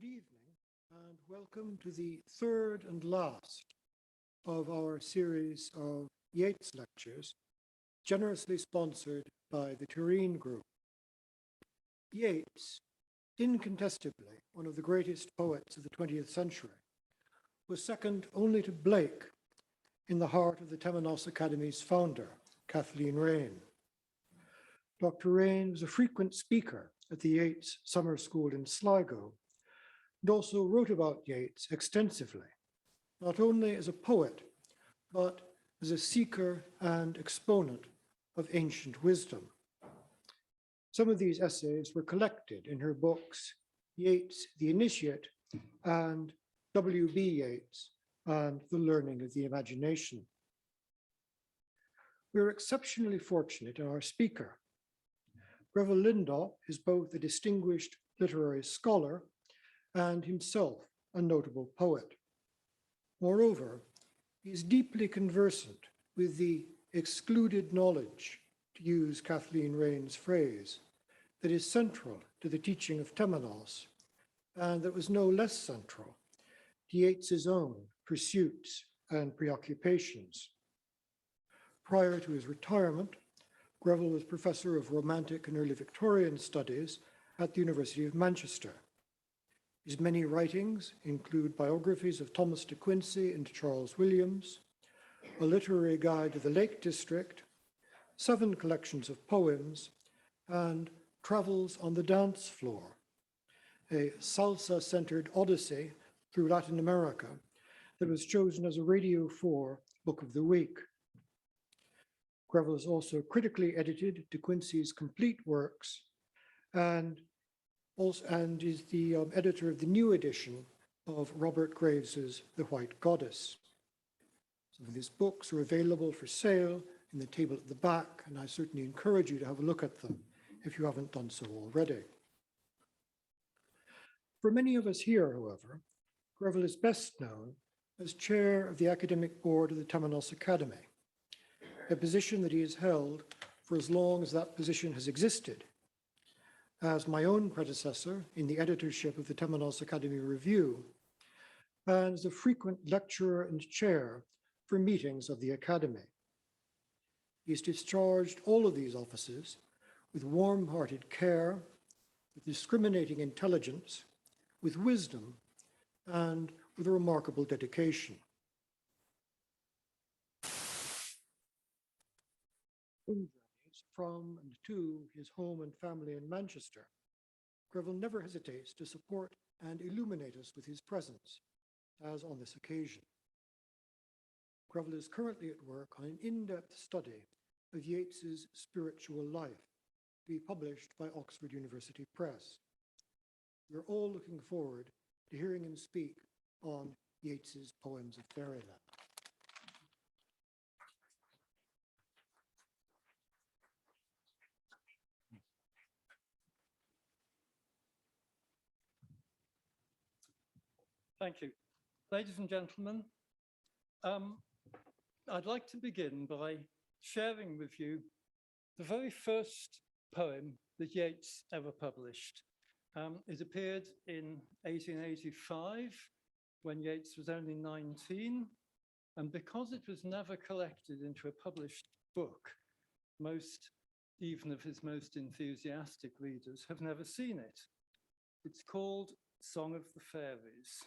Good evening and welcome to the third and last of our series of Yeats lectures, generously sponsored by the Turin Group. Yeats, incontestably one of the greatest poets of the 20th century, was second only to Blake in the heart of the Temenos Academy's founder, Kathleen Raine. Dr. Raine was a frequent speaker at the Yeats Summer School in Sligo, and also wrote about Yeats extensively, not only as a poet, but as a seeker and exponent of ancient wisdom. Some of these essays were collected in her books, Yeats, the Initiate, and W.B. Yeats, and The Learning of the Imagination. We're exceptionally fortunate in our speaker. Grevel Lindop is both a distinguished literary scholar and himself a notable poet. Moreover, he is deeply conversant with the excluded knowledge, to use Kathleen Raine's phrase, that is central to the teaching of Temenos, and that was no less central to Yeats's own pursuits and preoccupations. Prior to his retirement, Grevel was professor of Romantic and Early Victorian Studies at the University of Manchester. His many writings include biographies of Thomas de Quincey and Charles Williams, a literary guide to the Lake District, 7 collections of poems, and Travels on the Dance Floor, a salsa-centered odyssey through Latin America that was chosen as a Radio 4 Book of the Week. Grevel has also critically edited De Quincey's complete works and is the editor of the new edition of Robert Graves's The White Goddess. Some of these books are available for sale in the table at the back, and I certainly encourage you to have a look at them if you haven't done so already. For many of us here, however, Grevel is best known as chair of the academic board of the Temenos Academy, a position that he has held for as long as that position has existed. As my own predecessor in the editorship of the Temenos Academy Review, and as a frequent lecturer and chair for meetings of the Academy. He has discharged all of these offices with warm-hearted care, with discriminating intelligence, with wisdom, and with a remarkable dedication. From and to his home and family in Manchester, Grevel never hesitates to support and illuminate us with his presence, as on this occasion. Grevel is currently at work on an in-depth study of Yeats's spiritual life, to be published by Oxford University Press. We're all looking forward to hearing him speak on Yeats's poems of Fairyland. Thank you. Ladies and gentlemen, I'd like to begin by sharing with you the very first poem that Yeats ever published. It appeared in 1885 when Yeats was only 19, and because it was never collected into a published book, most, even of his most enthusiastic readers, have never seen it. It's called Song of the Fairies.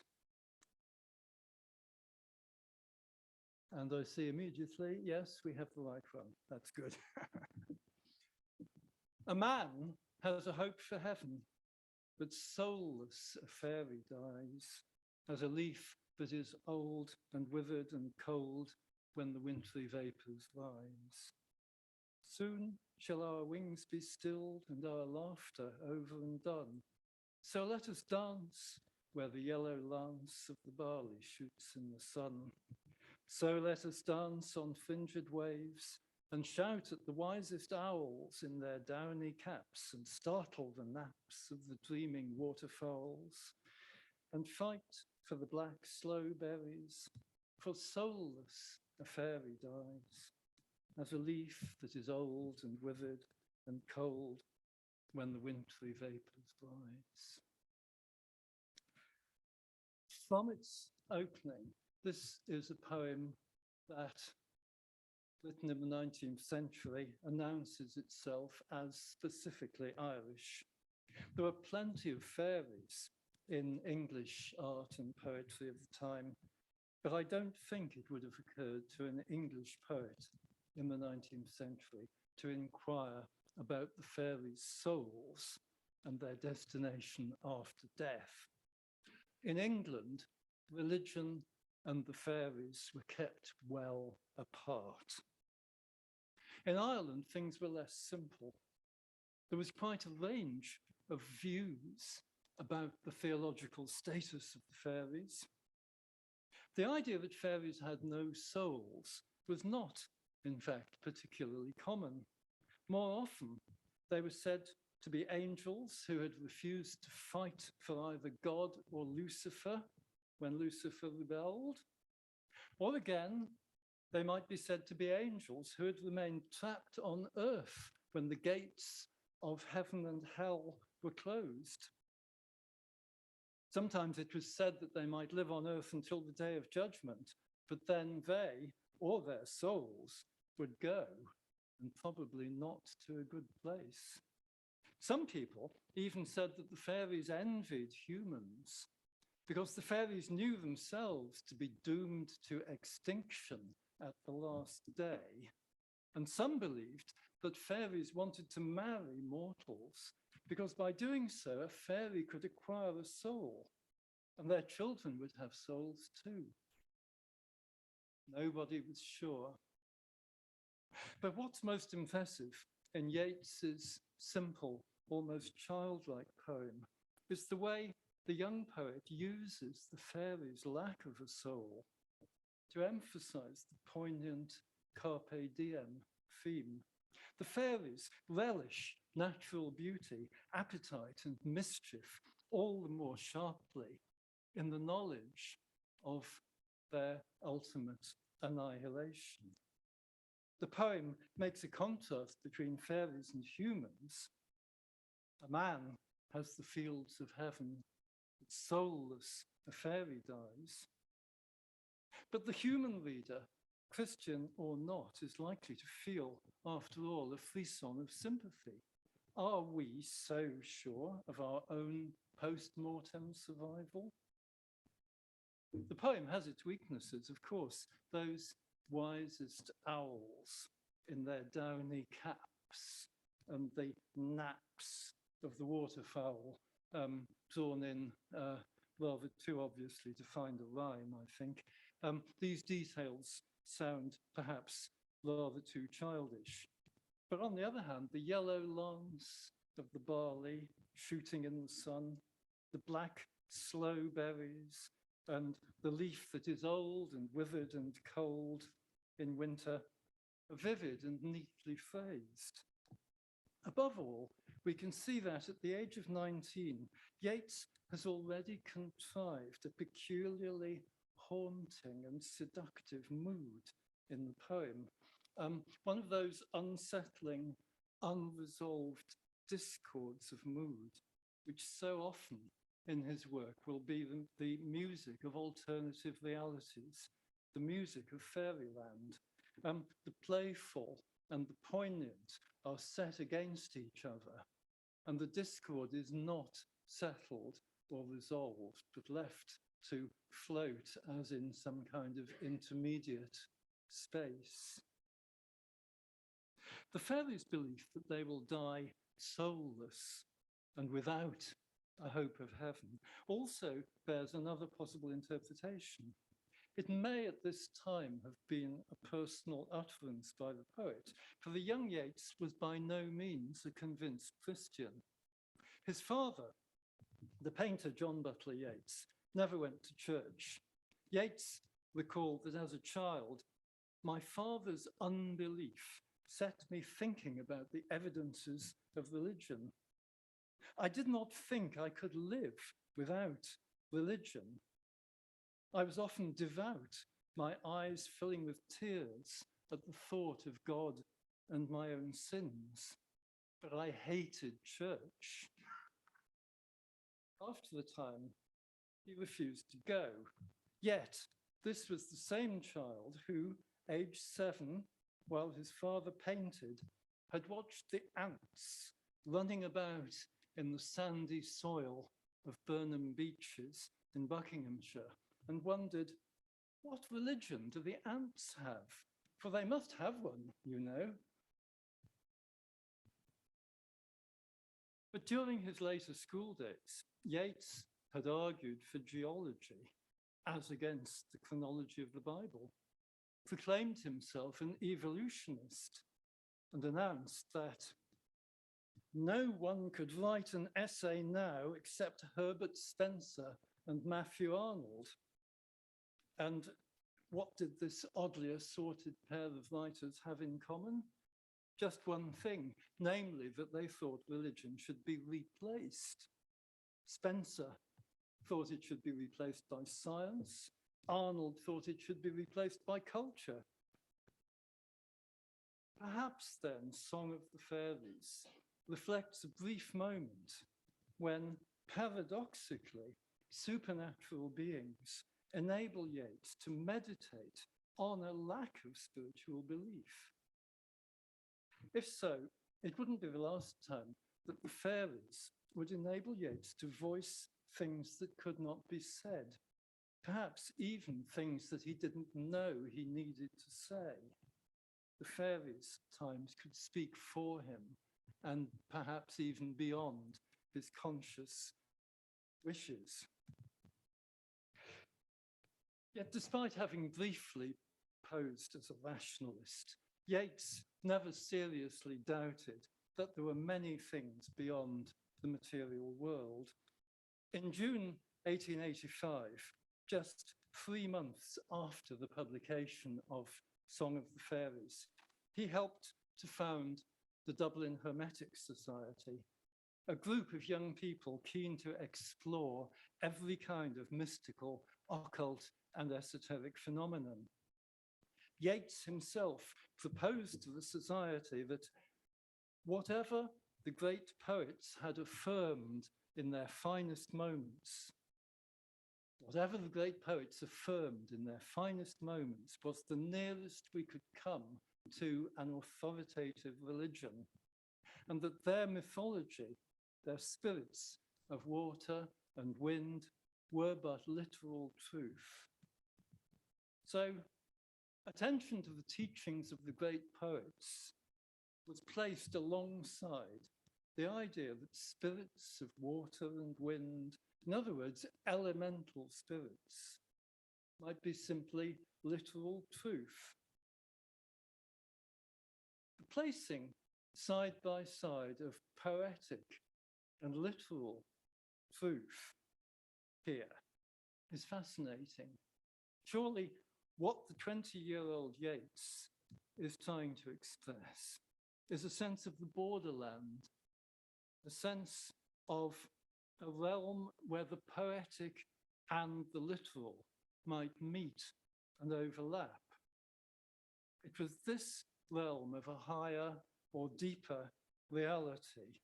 And I see immediately, yes, we have the right one. That's good. A man has a hope for heaven, but soulless a fairy dies, as a leaf that is old and withered and cold when the wintry vapors rise. Soon shall our wings be stilled and our laughter over and done. So let us dance where the yellow lance of the barley shoots in the sun. So let us dance on fringed waves and shout at the wisest owls in their downy caps and startle the naps of the dreaming waterfowls, and fight for the black sloe berries, for soulless a fairy dies, as a leaf that is old and withered and cold when the wintry vapors rise. From its opening, this is a poem that, written in the 19th century, announces itself as specifically Irish. There were plenty of fairies in English art and poetry of the time, but I don't think it would have occurred to an English poet in the 19th century to inquire about the fairies' souls and their destination after death. In England, religion and the fairies were kept well apart. In Ireland, things were less simple. There was quite a range of views about the theological status of the fairies. The idea that fairies had no souls was not, in fact, particularly common. More often, they were said to be angels who had refused to fight for either God or Lucifer when Lucifer rebelled. Or again, they might be said to be angels who had remained trapped on earth when the gates of heaven and hell were closed. Sometimes it was said that they might live on earth until the day of judgment, but then they, or their souls, would go, and probably not to a good place. Some people even said that the fairies envied humans because the fairies knew themselves to be doomed to extinction at the last day. And some believed that fairies wanted to marry mortals because by doing so, a fairy could acquire a soul and their children would have souls too. Nobody was sure. But what's most impressive in Yeats's simple, almost childlike poem is the way the young poet uses the fairies' lack of a soul to emphasize the poignant carpe diem theme. The fairies relish natural beauty, appetite, and mischief all the more sharply in the knowledge of their ultimate annihilation. The poem makes a contrast between fairies and humans. A man has the fields of heaven, but soulless, a fairy dies. But the human reader, Christian or not, is likely to feel, after all, a frisson of sympathy. Are we so sure of our own post-mortem survival? The poem has its weaknesses, of course, those wisest owls in their downy caps and the naps of the waterfowl, drawn in rather too obviously to find a rhyme, I think. These details sound perhaps rather too childish. But on the other hand, the yellow lawns of the barley shooting in the sun, the black sloe berries, and the leaf that is old and withered and cold in winter are vivid and neatly phrased. Above all, we can see that at the age of 19, Yeats has already contrived a peculiarly haunting and seductive mood in the poem. One of those unsettling, unresolved discords of mood, which so often in his work will be the music of alternative realities, the music of Fairyland. The playful and the poignant are set against each other, and the discord is not settled or resolved, but left to float as in some kind of intermediate space. The fairies' belief that they will die soulless and without a hope of heaven also bears another possible interpretation. It may at this time have been a personal utterance by the poet, for the young Yeats was by no means a convinced Christian. His father, the painter John Butler Yeats, never went to church. Yeats recalled that as a child, my father's unbelief set me thinking about the evidences of religion. I did not think I could live without religion. I was often devout, my eyes filling with tears at the thought of God and my own sins, but I hated church. After the time he refused to go. Yet, this was the same child who, aged 7, while his father painted, had watched the ants running about in the sandy soil of Burnham Beeches in Buckinghamshire and wondered, what religion do the ants have? For they must have one, you know. But during his later school days, Yeats had argued for geology as against the chronology of the Bible, proclaimed himself an evolutionist, and announced that no one could write an essay now except Herbert Spencer and Matthew Arnold. And what did this oddly assorted pair of writers have in common? Just one thing, namely that they thought religion should be replaced. Spencer thought it should be replaced by science. Arnold thought it should be replaced by culture. Perhaps then, Song of the Fairies reflects a brief moment when, paradoxically, supernatural beings enable Yeats to meditate on a lack of spiritual belief. If so, it wouldn't be the last time that the fairies would enable Yeats to voice things that could not be said, perhaps even things that he didn't know he needed to say. The fairies at times could speak for him, and perhaps even beyond his conscious wishes. Yet despite having briefly posed as a rationalist, Yeats never seriously doubted that there were many things beyond the material world. In June 1885, just 3 months after the publication of Song of the Fairies, he helped to found the Dublin Hermetic Society, a group of young people keen to explore every kind of mystical, occult, and esoteric phenomenon. Yeats himself proposed to the society that whatever the great poets had affirmed in their finest moments, whatever the great poets affirmed in their finest moments was the nearest we could come to an authoritative religion, and that their mythology, their spirits of water and wind, were but literal truth. So, attention to the teachings of the great poets was placed alongside the idea that spirits of water and wind, in other words, elemental spirits, might be simply literal truth. The placing side by side of poetic and literal truth here is fascinating. Surely what the 20-year-old Yeats is trying to express is a sense of the borderland, a sense of a realm where the poetic and the literal might meet and overlap. It was this realm of a higher or deeper reality,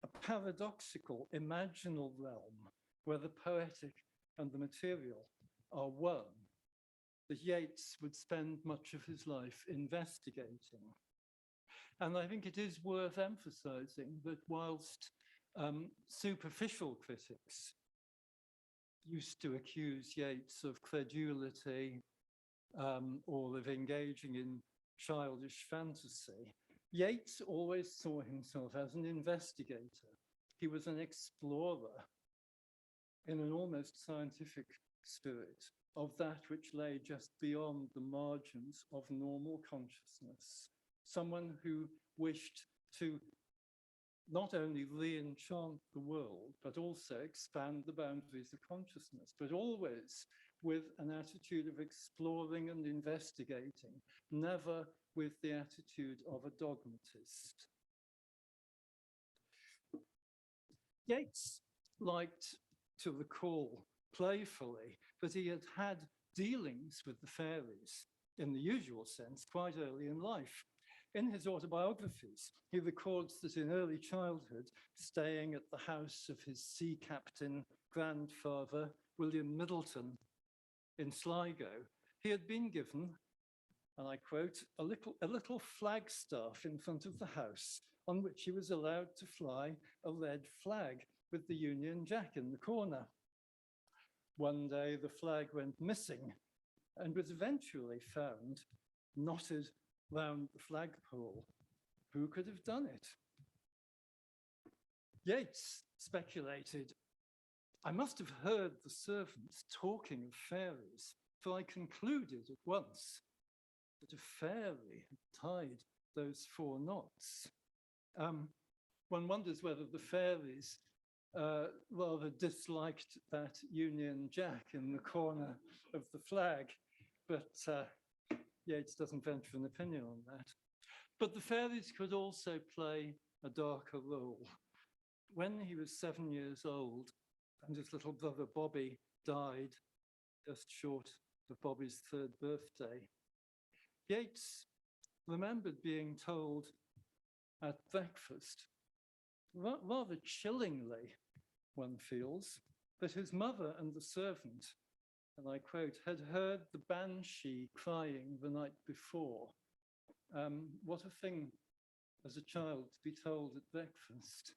a paradoxical, imaginal realm where the poetic and the material are one, that Yeats would spend much of his life investigating. And I think it is worth emphasizing that whilst superficial critics used to accuse Yeats of credulity or of engaging in childish fantasy, Yeats always saw himself as an investigator. He was an explorer in an almost scientific spirit of that which lay just beyond the margins of normal consciousness. Someone who wished to not only re-enchant the world, but also expand the boundaries of consciousness, but always with an attitude of exploring and investigating, never with the attitude of a dogmatist. Yeats liked to recall playfully that he had had dealings with the fairies in the usual sense quite early in life. In his autobiographies, he records that in early childhood, staying at the house of his sea captain grandfather William Middleton in Sligo, he had been given, and I quote, a little flagstaff in front of the house on which he was allowed to fly a red flag with the Union Jack in the corner. One day the flag went missing and was eventually found knotted round the flagpole. Who could have done it? Yeats speculated, I must have heard the servants talking of fairies, for I concluded at once that a fairy had tied those 4 knots. One wonders whether the fairies rather disliked that Union Jack in the corner of the flag, but Yeats doesn't venture an opinion on that. But the fairies could also play a darker role. When he was 7 years old and his little brother Bobby died just short of Bobby's 3rd birthday, Yeats remembered being told at breakfast, rather chillingly, one feels, that his mother and the servant, and I quote, had heard the banshee crying the night before. What a thing as a child to be told at breakfast.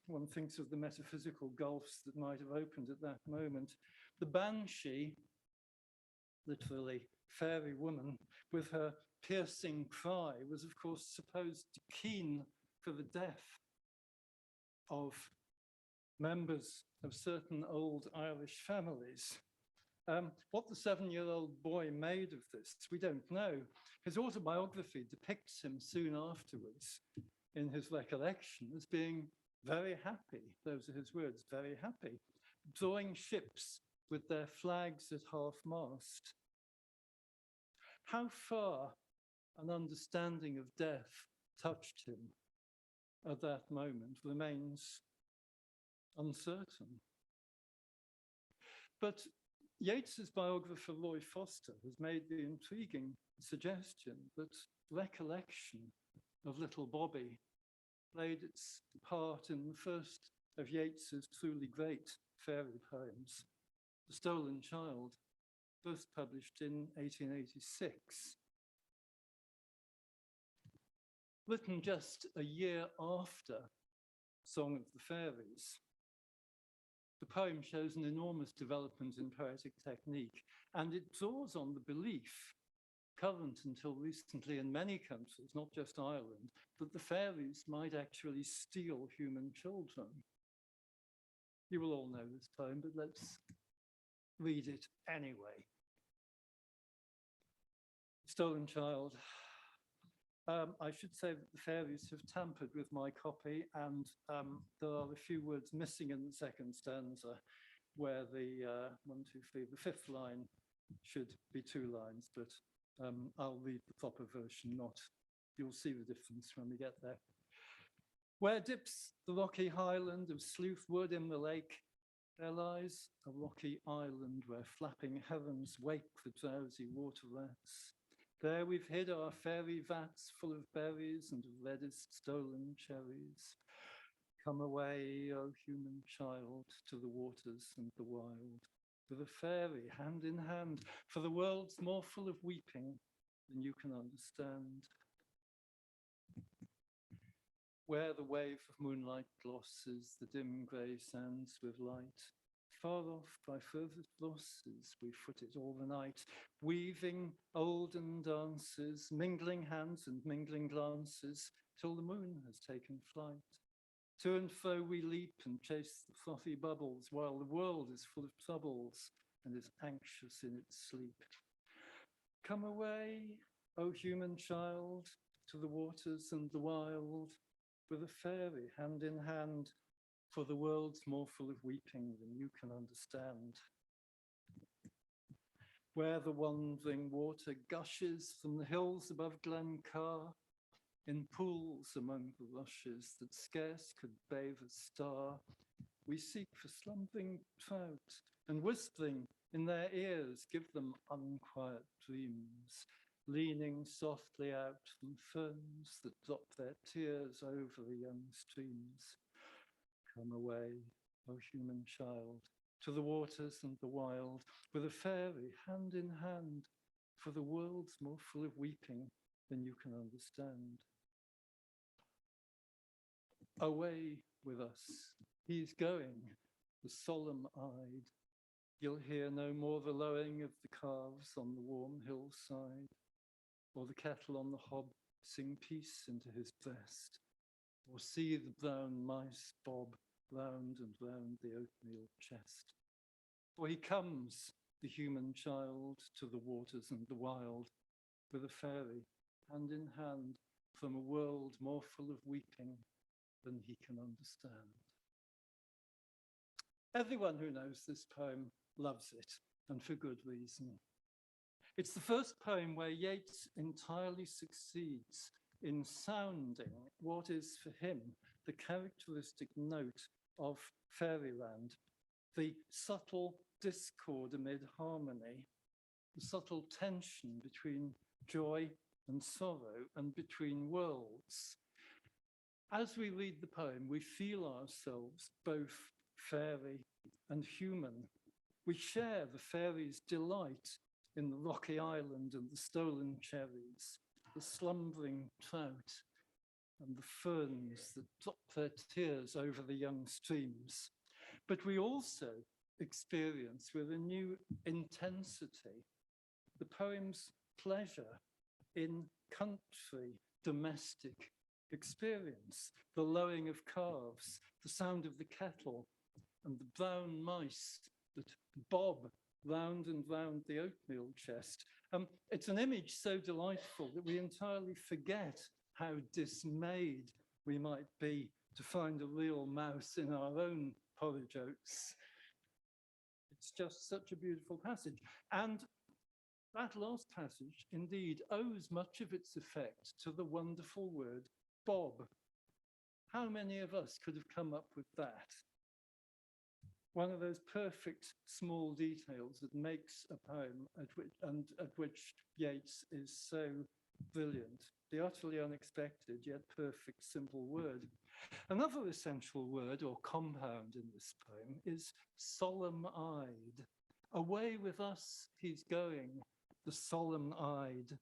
One thinks of the metaphysical gulfs that might have opened at that moment. The banshee, literally fairy woman, with her piercing cry, was of course supposed to keen for the death of members of certain old Irish families. What the 7-year-old boy made of this, we don't know. His autobiography depicts him soon afterwards in his recollection as being very happy, those are his words, very happy, drawing ships with their flags at half-mast. How far an understanding of death touched him at that moment remains uncertain. But Yeats's biographer, Roy Foster, has made the intriguing suggestion that recollection of little Bobby played its part in the first of Yeats's truly great fairy poems, The Stolen Child, first published in 1886. Written just a year after Song of the Fairies, the poem shows an enormous development in poetic technique, and it draws on the belief, current until recently in many countries, not just Ireland, that the fairies might actually steal human children. You will all know this poem, but let's read it anyway. Stolen Child. I should say that the fairies have tampered with my copy, and there are a few words missing in the second stanza where the 1, 2, 3, the 5th line should be 2 lines, but I'll read the proper version, not. You'll see the difference when we get there. Where dips the rocky highland of Sleuth Wood in the lake, there lies a rocky island where flapping herons wake the drowsy water rats. There we've hid our fairy vats full of berries and reddest stolen cherries. Come away, O human child, to the waters and the wild, with a fairy hand in hand, for the world's more full of weeping than you can understand. Where the wave of moonlight glosses the dim grey sands with light, far off by furthest losses, we foot it all the night, weaving olden dances, mingling hands and mingling glances, till the moon has taken flight. To and fro we leap and chase the frothy bubbles, while the world is full of troubles and is anxious in its sleep. Come away, O human child, to the waters and the wild, with a fairy hand in hand, for the world's more full of weeping than you can understand. Where the wandering water gushes from the hills above Glencar, in pools among the rushes that scarce could bathe a star, we seek for slumbering trout, and whispering in their ears give them unquiet dreams, leaning softly out from ferns that drop their tears over the young streams. Come away, O human child, to the waters and the wild, with a fairy hand in hand, for the world's more full of weeping than you can understand. Away with us, he's going, the solemn-eyed. You'll hear no more the lowing of the calves on the warm hillside, or the kettle on the hob sing peace into his breast, or see the brown mice bob round and round the oatmeal chest. For he comes, the human child, to the waters and the wild, with a fairy, hand in hand, from a world more full of weeping than he can understand. Everyone who knows this poem loves it, and for good reason. It's the first poem where Yeats entirely succeeds in sounding what is for him the characteristic note of Fairyland, the subtle discord amid harmony, the subtle tension between joy and sorrow and between worlds. As we read the poem, we feel ourselves both fairy and human. We share the fairy's delight in the rocky island and the stolen cherries, the slumbering trout, and the ferns that drop their tears over the young streams. But we also experience with a new intensity the poem's pleasure in country, domestic experience, the lowing of calves, the sound of the kettle, and the brown mice that bob round and round the oatmeal chest. It's an image so delightful that we entirely forget how dismayed we might be to find a real mouse in our own porridge oats. It's just such a beautiful passage. And that last passage indeed owes much of its effect to the wonderful word bob. How many of us could have come up with that? One of those perfect small details that makes a poem at which Yeats is so brilliant. The utterly unexpected yet perfect simple word. Another essential word or compound in this poem is solemn-eyed. Away with us he's going, the solemn-eyed.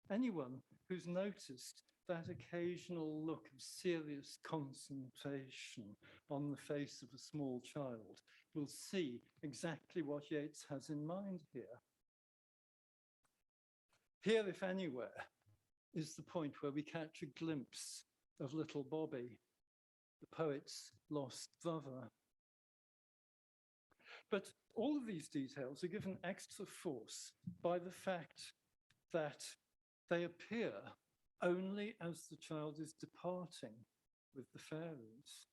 Anyone who's noticed that occasional look of serious concentration on the face of a small child will see exactly what Yeats has in mind here. Here, if anywhere, is the point where we catch a glimpse of little Bobby, the poet's lost brother. But all of these details are given extra force by the fact that they appear only as the child is departing with the fairies.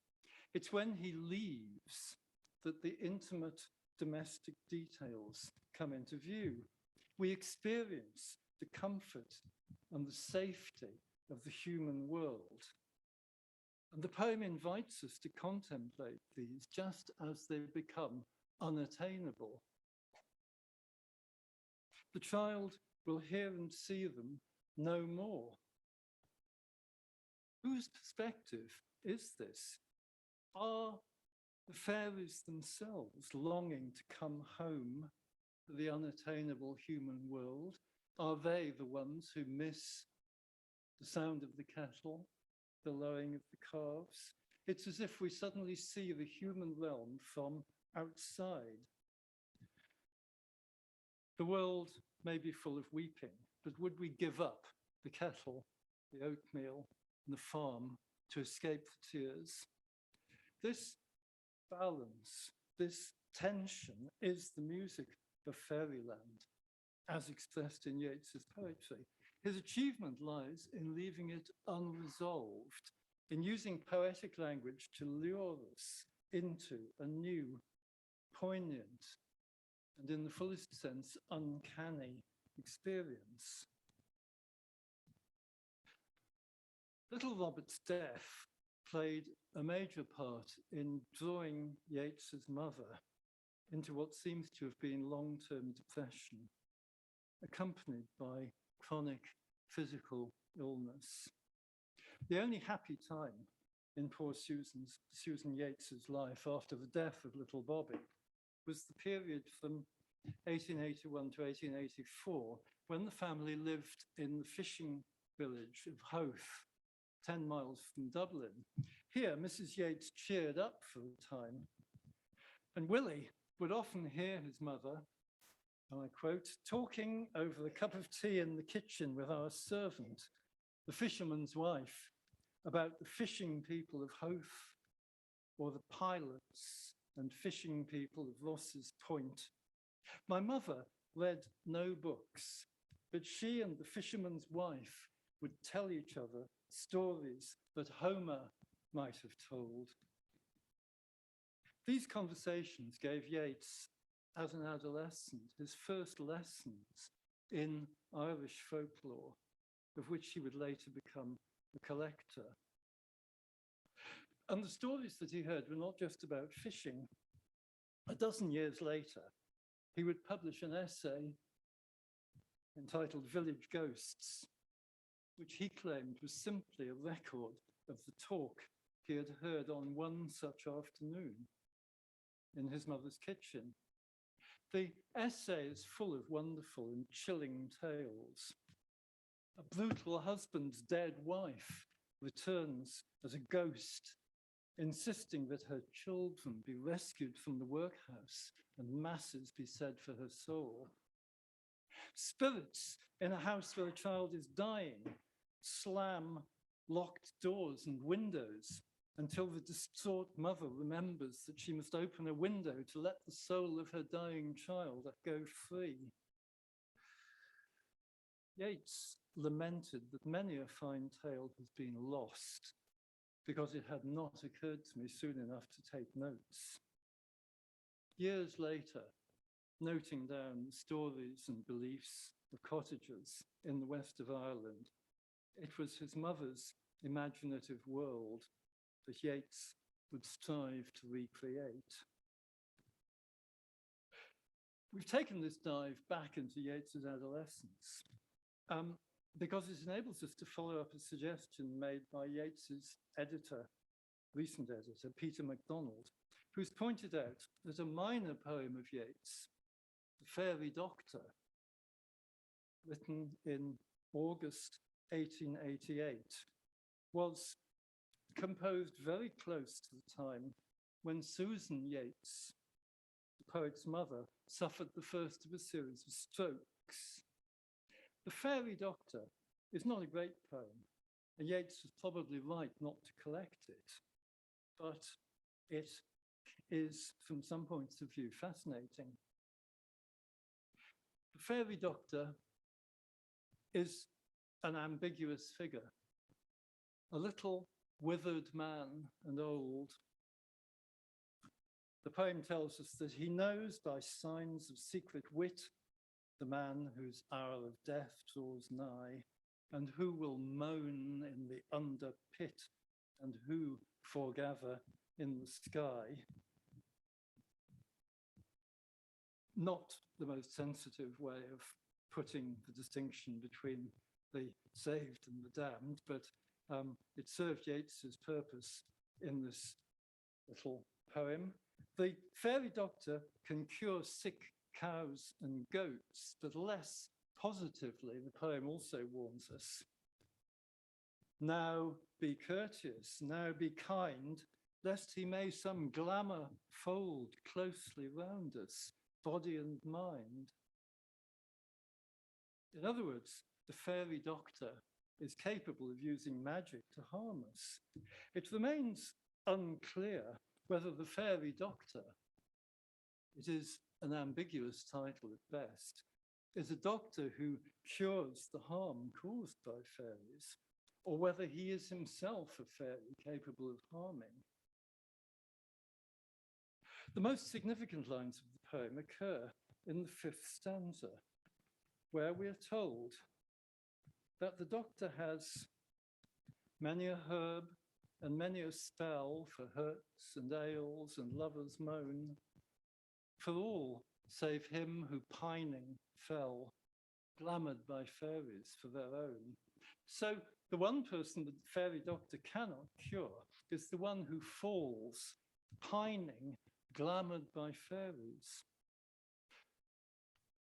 It's when he leaves that the intimate domestic details come into view. We experience the comfort and the safety of the human world. And the poem invites us to contemplate these just as they become unattainable. The child will hear and see them no more. Whose perspective is this? Are the fairies themselves longing to come home to the unattainable human world? Are they the ones who miss the sound of the kettle, the lowing of the calves? It's as if we suddenly see the human realm from outside. The world may be full of weeping, but would we give up the kettle, the oatmeal, and the farm to escape the tears? This balance, this tension is the music of Fairyland, as expressed in Yeats's poetry. His achievement lies in leaving it unresolved, in using poetic language to lure us into a new, poignant, and in the fullest sense, uncanny experience. Little Robert's death played a major part in drawing Yeats's mother into what seems to have been long-term depression, accompanied by chronic physical illness. The only happy time in poor Susan Yates's life after the death of little Bobby was the period from 1881 to 1884, when the family lived in the fishing village of Howth, 10 miles from Dublin. Here, Mrs. Yeats cheered up for a time, and Willie would often hear his mother, and I quote, talking over a cup of tea in the kitchen with our servant, the fisherman's wife, about the fishing people of Howth, or the pilots and fishing people of Ross's Point. My mother read no books, but she and the fisherman's wife would tell each other stories that Homer might have told. These conversations gave Yeats, as an adolescent, his first lessons in Irish folklore, of which he would later become a collector. And the stories that he heard were not just about fishing. A dozen years later, he would publish an essay entitled Village Ghosts, which he claimed was simply a record of the talk he had heard on one such afternoon in his mother's kitchen. The essay is full of wonderful and chilling tales. A brutal husband's dead wife returns as a ghost, insisting that her children be rescued from the workhouse and masses be said for her soul. Spirits in a house where a child is dying slam locked doors and windows until the distraught mother remembers that she must open a window to let the soul of her dying child go free. Yeats lamented that many a fine tale has been lost because it had not occurred to me soon enough to take notes. Years later, noting down stories and beliefs of cottagers in the west of Ireland, it was his mother's imaginative world that Yeats would strive to recreate. We've taken this dive back into Yeats's adolescence because it enables us to follow up a suggestion made by Yeats's editor, recent editor, Peter MacDonald, who's pointed out that a minor poem of Yeats, The Fairy Doctor, written in August 1888, was composed very close to the time when Susan Yeats, the poet's mother, suffered the first of a series of strokes. The Fairy Doctor is not a great poem, and Yeats was probably right not to collect it, but it is, from some points of view, fascinating. The Fairy Doctor is an ambiguous figure, a little withered man and old. The poem tells us that he knows by signs of secret wit the man whose hour of death draws nigh, and who will moan in the under pit, and who foregather in the sky. Not the most sensitive way of putting the distinction between the saved and the damned, but it served Yeats's purpose in this little poem. The Fairy Doctor can cure sick cows and goats, but less positively, the poem also warns us. Now be courteous, now be kind, lest he may some glamour fold closely round us, body and mind. In other words, the Fairy Doctor is capable of using magic to harm us. It remains unclear whether the Fairy Doctor, it is an ambiguous title at best, is a doctor who cures the harm caused by fairies, or whether he is himself a fairy capable of harming. The most significant lines of the poem occur in the fifth stanza, where we are told that the doctor has many a herb and many a spell for hurts and ails and lovers' moan, for all save him who pining fell, glamoured by fairies for their own. So the one person that the Fairy Doctor cannot cure is the one who falls, pining, glamoured by fairies.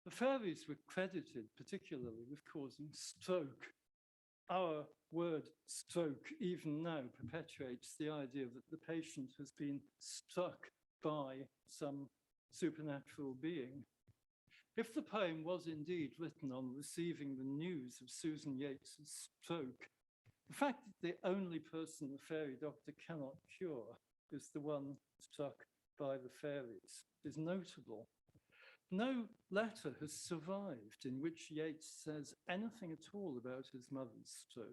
The fairies were credited particularly with causing stroke. Our word stroke even now perpetuates the idea that the patient has been struck by some supernatural being. If the poem was indeed written on receiving the news of Susan Yeats's stroke, the fact that the only person the fairy doctor cannot cure is the one struck by the fairies is notable. No letter has survived in which Yeats says anything at all about his mother's stroke.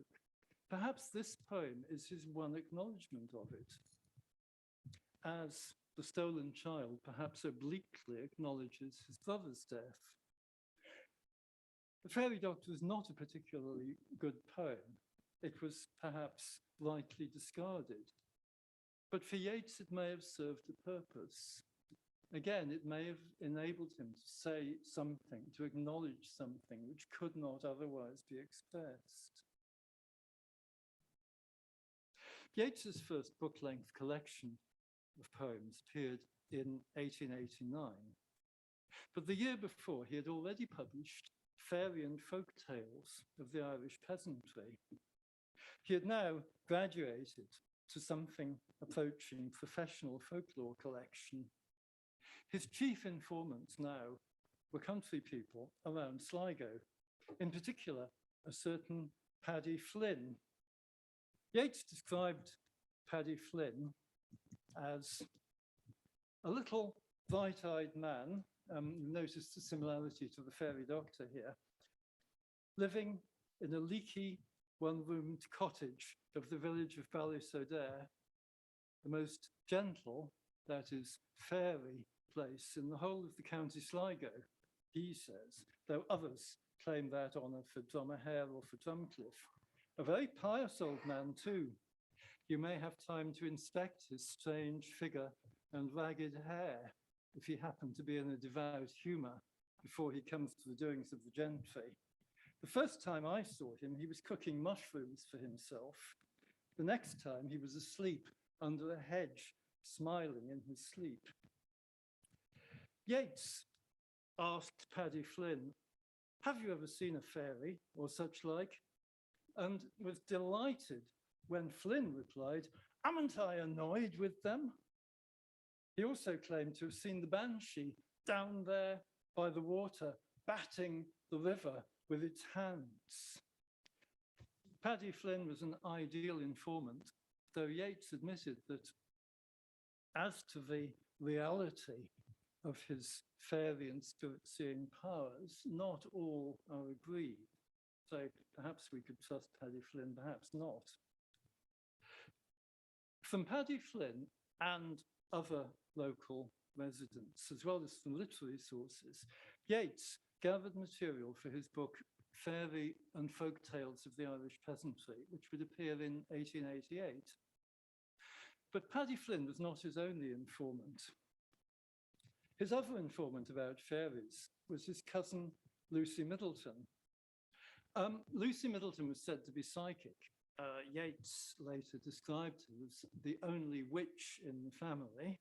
Perhaps this poem is his one acknowledgement of it, as The Stolen Child perhaps obliquely acknowledges his brother's death. The Fairy Doctor is not a particularly good poem. It was perhaps lightly discarded. But for Yeats, it may have served a purpose. Again, it may have enabled him to say something, to acknowledge something which could not otherwise be expressed. Yeats's first book-length collection of poems appeared in 1889. But the year before, he had already published Fairy and Folk Tales of the Irish Peasantry. He had now graduated to something approaching professional folklore collection. His chief informants now were country people around Sligo, in particular, a certain Paddy Flynn. Yeats described Paddy Flynn as a little bright-eyed man, notice the similarity to the Fairy Doctor here, living in a leaky one-roomed cottage of the village of Ballysoder, the most gentle, that is, fairy place in the whole of the county Sligo, he says, though others claim that honour for Dromahair or for Drumcliff. A very pious old man too. You may have time to inspect his strange figure and ragged hair if he happened to be in a devout humour before he comes to the doings of the gentry. The first time I saw him, he was cooking mushrooms for himself. The next time he was asleep under a hedge, smiling in his sleep. Yeats asked Paddy Flynn, "Have you ever seen a fairy or such like?" and was delighted when Flynn replied, "Amn't I annoyed with them?" He also claimed to have seen the banshee down there by the water, batting the river with its hands. Paddy Flynn was an ideal informant, though Yeats admitted that as to the reality of his fairy and spirit-seeing powers, not all are agreed. So perhaps we could trust Paddy Flynn, perhaps not. From Paddy Flynn and other local residents, as well as from literary sources, Yeats gathered material for his book Fairy and Folk Tales of the Irish Peasantry, which would appear in 1888. But Paddy Flynn was not his only informant. His other informant about fairies was his cousin, Lucy Middleton. Lucy Middleton was said to be psychic. Yeats later described her as the only witch in the family.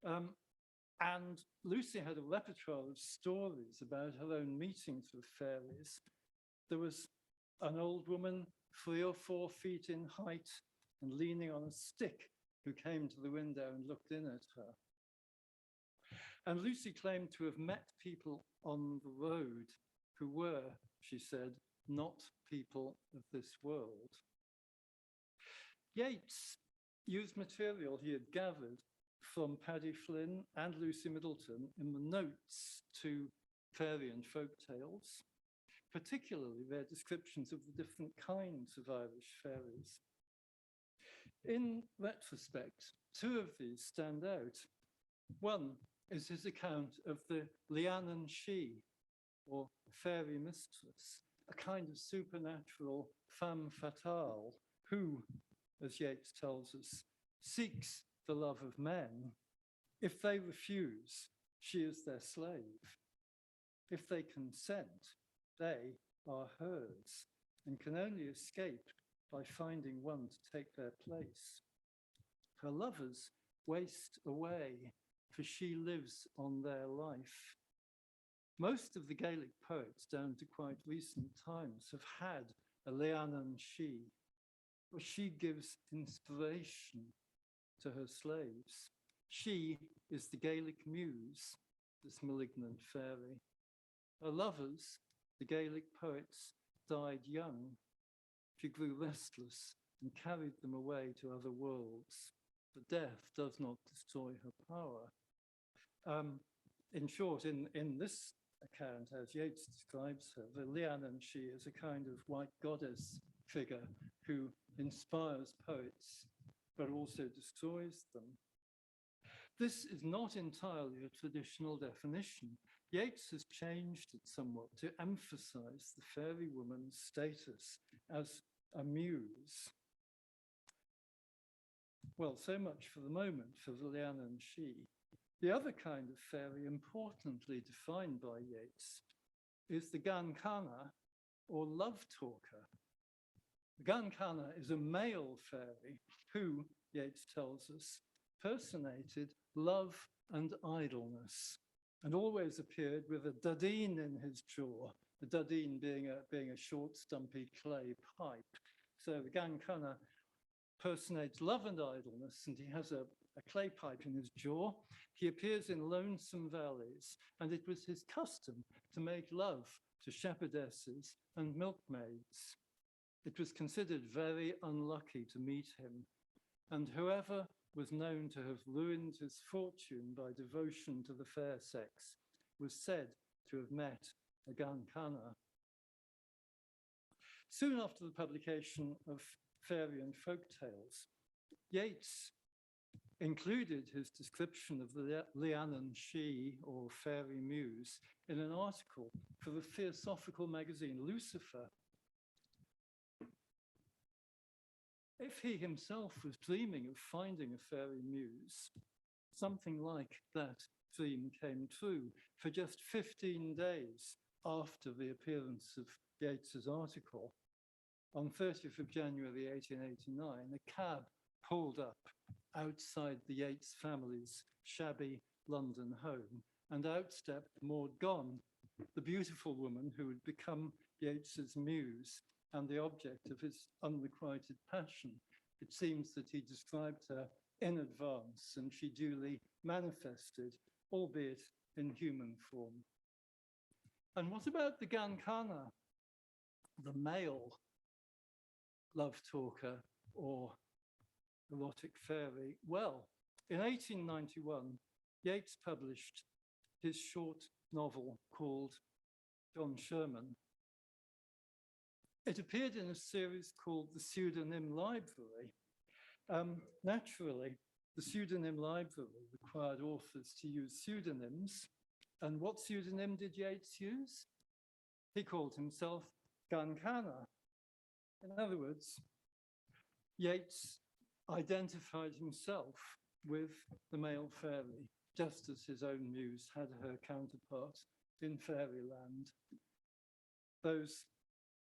And Lucy had a repertoire of stories about her own meetings with fairies. There was an old woman 3 or 4 feet in height and leaning on a stick who came to the window and looked in at her. And Lucy claimed to have met people on the road who were, she said, not people of this world. Yeats used material he had gathered from Paddy Flynn and Lucy Middleton in the notes to Fairy and Folk Tales, particularly their descriptions of the different kinds of Irish fairies. In retrospect, 2 of these stand out. One is his account of the Lianan She, or fairy mistress, a kind of supernatural femme fatale who, as Yeats tells us, seeks the love of men. If they refuse, she is their slave. If they consent, they are hers and can only escape by finding one to take their place. Her lovers waste away for she lives on their life. Most of the Gaelic poets down to quite recent times have had a Leannan she, or she gives inspiration to her slaves. She is the Gaelic muse, this malignant fairy. Her lovers, the Gaelic poets, died young. She grew restless and carried them away to other worlds. But death does not destroy her power. In short, in this account, as Yeats describes her, the Leannan she is a kind of white goddess figure who inspires poets, but also destroys them. This is not entirely a traditional definition. Yeats has changed it somewhat to emphasize the fairy woman's status as a muse. Well, so much for the moment for the Leannan she. The other kind of fairy importantly defined by Yeats is the Gankana, or love talker. The Gankana is a male fairy who, Yeats tells us, personated love and idleness, and always appeared with a dudeen in his jaw, the dudeen being a short, stumpy clay pipe. So the Gankana personates love and idleness, and he has a clay pipe in his jaw. He appears in lonesome valleys, and it was his custom to make love to shepherdesses and milkmaids. It was considered very unlucky to meet him, and whoever was known to have ruined his fortune by devotion to the fair sex was said to have met a Gankana. Soon after the publication of Fairy and Folk Tales, Yeats included his description of the Leannan she, or fairy muse, in an article for the theosophical magazine Lucifer. If he himself was dreaming of finding a fairy muse, something like that dream came true. For just 15 days after the appearance of Yeats's article, on 30th of January 1889, a cab pulled up outside the Yeats family's shabby London home, and out stepped Maud Gonne, the beautiful woman who had become Yeats's muse and the object of his unrequited passion. It seems that he described her in advance, and she duly manifested, albeit in human form. And what about the Gankana, the male love talker or erotic fairy? Well, in 1891, Yeats published his short novel called John Sherman. It appeared in a series called The Pseudonym Library. Naturally, the Pseudonym Library required authors to use pseudonyms. And what pseudonym did Yeats use? He called himself Gankana. In other words, Yeats identified himself with the male fairy, just as his own muse had her counterpart in Fairyland. Those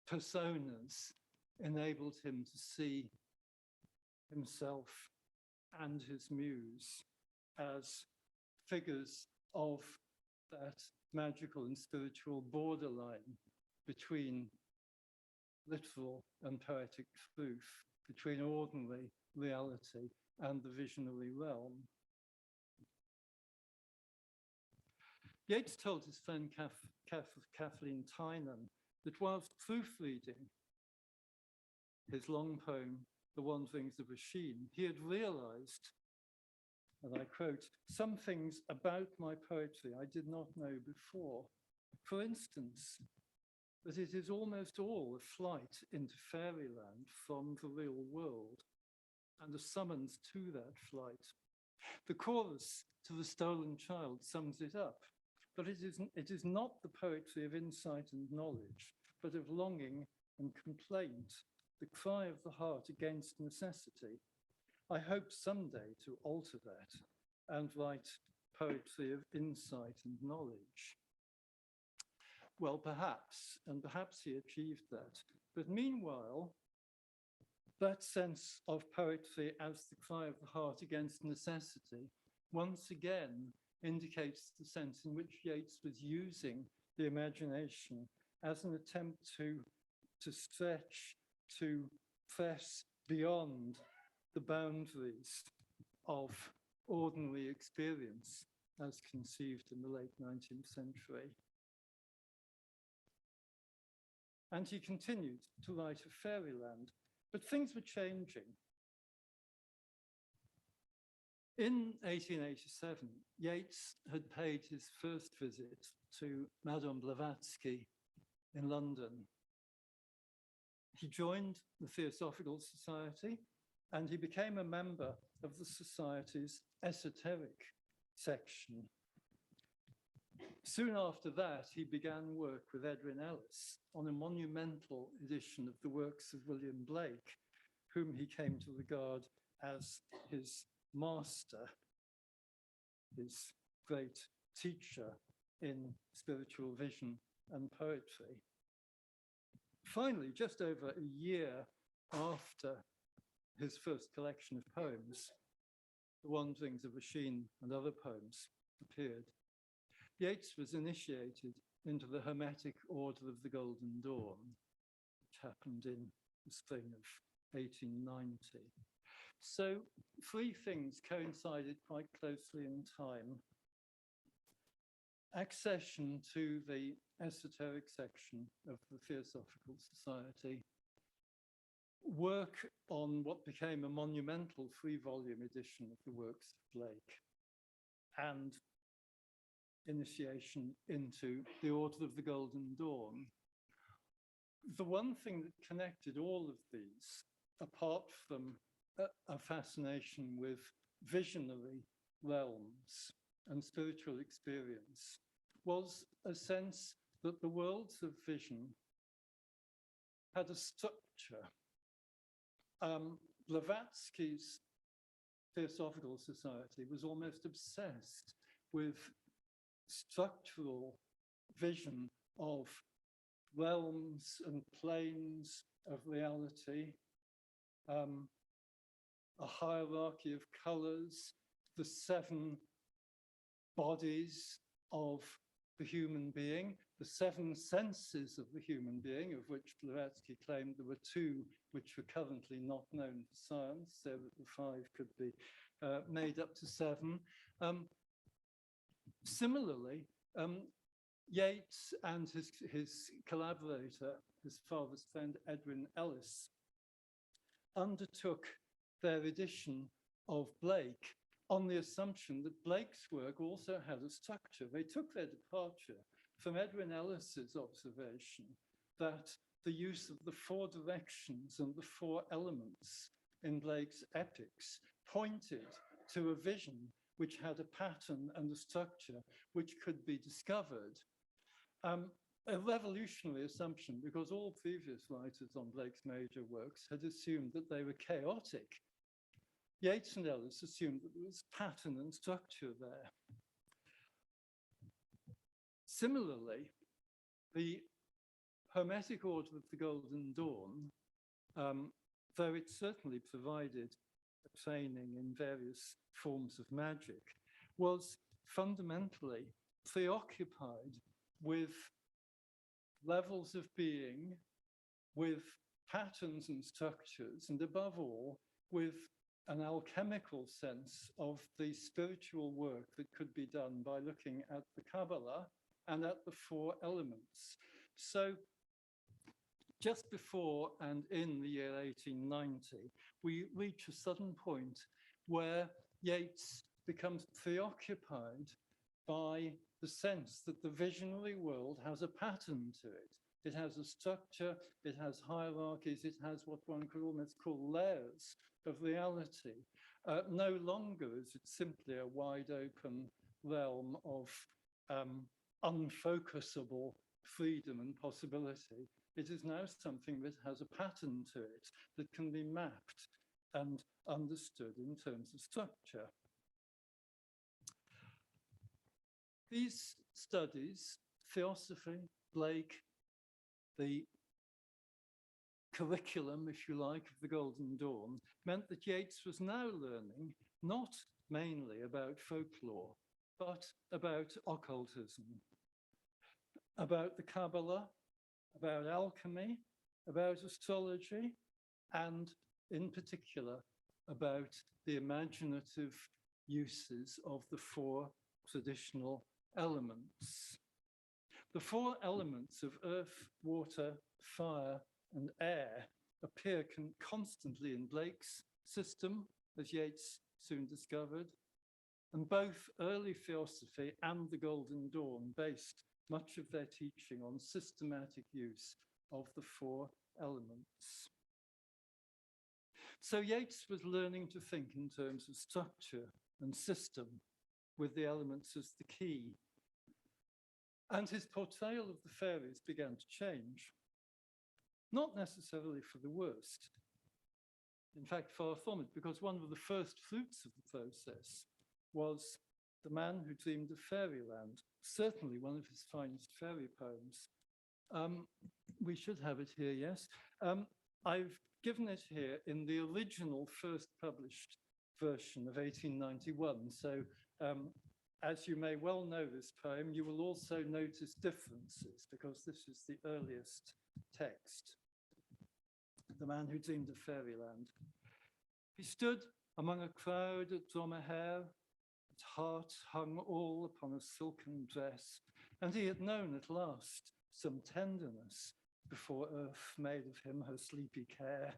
personas enabled him to see himself and his muse as figures of that magical and spiritual borderline between literal and poetic truth, between ordinary reality and the visionary realm. Yeats told his friend Kathleen Tynan that whilst proofreading his long poem, The Wanderings of a Sheen, he had realized, and I quote, "some things about my poetry I did not know before. For instance, that it is almost all a flight into fairyland from the real world and a summons to that flight. The chorus to The Stolen Child sums it up, but it is not the poetry of insight and knowledge, but of longing and complaint, the cry of the heart against necessity. I hope someday to alter that and write poetry of insight and knowledge." Well, perhaps he achieved that. But meanwhile, that sense of poetry as the cry of the heart against necessity once again indicates the sense in which Yeats was using the imagination as an attempt to stretch, to press beyond the boundaries of ordinary experience as conceived in the late 19th century. And he continued to write of Fairyland, but things were changing. In 1887, Yeats had paid his first visit to Madame Blavatsky in London. He joined the Theosophical Society and he became a member of the Society's esoteric section. Soon after that, he began work with Edwin Ellis on a monumental edition of the works of William Blake, whom he came to regard as his master, his great teacher in spiritual vision and poetry. Finally, just over a year after his first collection of poems, The Wanderings of a Sheen and Other Poems appeared, Yeats was initiated into the Hermetic Order of the Golden Dawn, which happened in the spring of 1890. So three things coincided quite closely in time. Accession to the esoteric section of the Theosophical Society, work on what became a monumental 3-volume edition of the works of Blake, and initiation into the Order of the Golden Dawn. The one thing that connected all of these, apart from a fascination with visionary realms and spiritual experience, was a sense that the worlds of vision had a structure. Blavatsky's Theosophical Society was almost obsessed with structural vision of realms and planes of reality, a hierarchy of colors, the 7 bodies of the human being, the 7 senses of the human being, of which Blavatsky claimed there were 2 which were currently not known to science, so that the 5 could be made up to 7. Similarly, Yeats and his collaborator, his father's friend Edwin Ellis, undertook their edition of Blake on the assumption that Blake's work also had a structure. They took their departure from Edwin Ellis's observation that the use of the 4 directions and the 4 elements in Blake's epics pointed to a vision which had a pattern and a structure which could be discovered. A revolutionary assumption, because all previous writers on Blake's major works had assumed that they were chaotic. Yeats and Ellis assumed that there was pattern and structure there. Similarly, the Hermetic Order of the Golden Dawn, though it certainly provided a training in various forms of magic, was fundamentally preoccupied with levels of being, with patterns and structures, and above all, with an alchemical sense of the spiritual work that could be done by looking at the Kabbalah and at the 4 elements. So just before and in the year 1890, we reach a sudden point where Yeats becomes preoccupied by the sense that the visionary world has a pattern to it. It has a structure, it has hierarchies, it has what one could almost call layers of reality. No longer is it simply a wide open realm of unfocusable freedom and possibility. It is now something that has a pattern to it that can be mapped and understood in terms of structure. These studies, theosophy, Blake, the curriculum, if you like, of the Golden Dawn, meant that Yeats was now learning not mainly about folklore, but about occultism, about the Kabbalah, about alchemy, about astrology, and in particular, about the imaginative uses of the four traditional elements. The four elements of earth, water, fire, and air appear constantly in Blake's system, as Yeats soon discovered, and both early theosophy and the Golden Dawn based much of their teaching on systematic use of the four elements. So Yeats was learning to think in terms of structure and system, with the elements as the key. And his portrayal of the fairies began to change, not necessarily for the worst. In fact, far from it, because one of the first fruits of the process was The Man Who Dreamed of Fairyland, certainly one of his finest fairy poems. We should have it here, yes. I've given it here in the original first published version of 1891. So as you may well know this poem, you will also notice differences because this is the earliest text. The Man Who Dreamed of Fairyland. He stood among a crowd at Dromahair, his heart hung all upon a silken dress, and he had known at last some tenderness before earth made of him her sleepy care.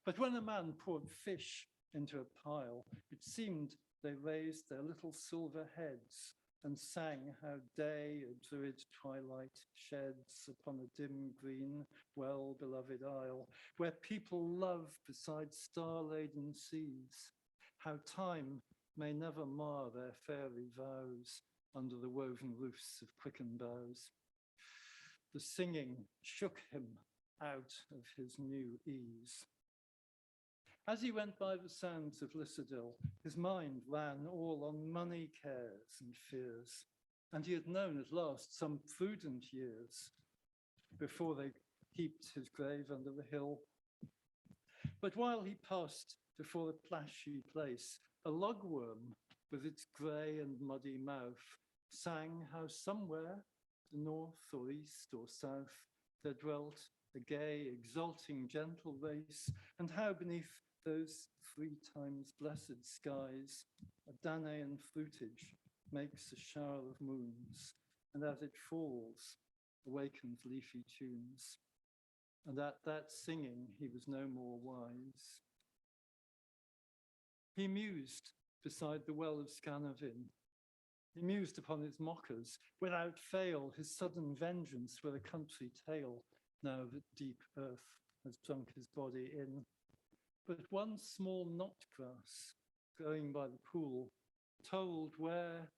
But when a man poured fish into a pile, it seemed they raised their little silver heads and sang how day a druid twilight sheds upon a dim green, well-beloved isle, where people love beside star-laden seas, how time may never mar their fairy vows under the woven roofs of quicken boughs. The singing shook him out of his new ease. As he went by the sands of Lissadil, his mind ran all on money cares and fears, and he had known at last some prudent years before they heaped his grave under the hill. But while he passed before a plashy place, a lugworm with its grey and muddy mouth sang how somewhere, the north or east or south, there dwelt a gay, exulting, gentle race, and how beneath those 3 times blessed skies, a Danaan fruitage makes a shower of moons, and as it falls, awakens leafy tunes. And at that singing, he was no more wise. He mused beside the well of Scanavin. He mused upon his mockers, without fail, his sudden vengeance with a country tale, now that deep earth has drunk his body in. But one small knot grass growing by the pool told where,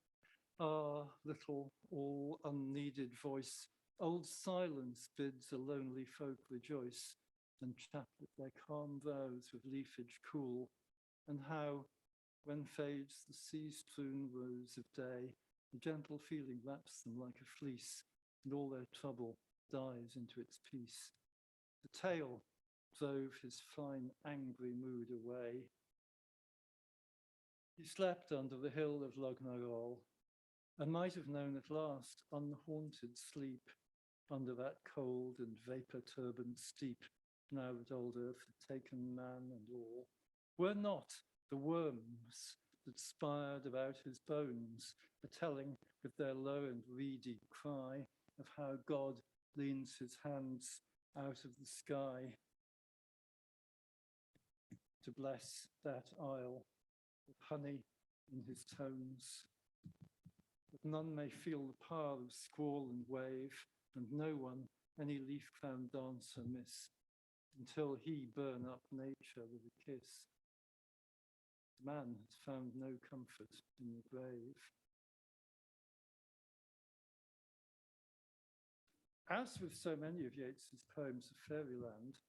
little all unneeded voice, old silence bids a lonely folk rejoice and chat with their calm vows with leafage cool, and how, when fades the sea-strewn rose of day, the gentle feeling wraps them like a fleece, and all their trouble dies into its peace. The tale drove his fine, angry mood away. He slept under the hill of Lognarol, and might have known at last unhaunted sleep under that cold and vapor-turbaned steep, now that old earth had taken man and all, were not the worms that spired about his bones, a-telling with their low and reedy cry of how God leans his hands out of the sky to bless that isle with honey in his tones, that none may feel the power of squall and wave, and no one any leaf-crowned dancer miss, until he burn up nature with a kiss. Man has found no comfort in the grave. As with so many of Yeats's poems of Fairyland,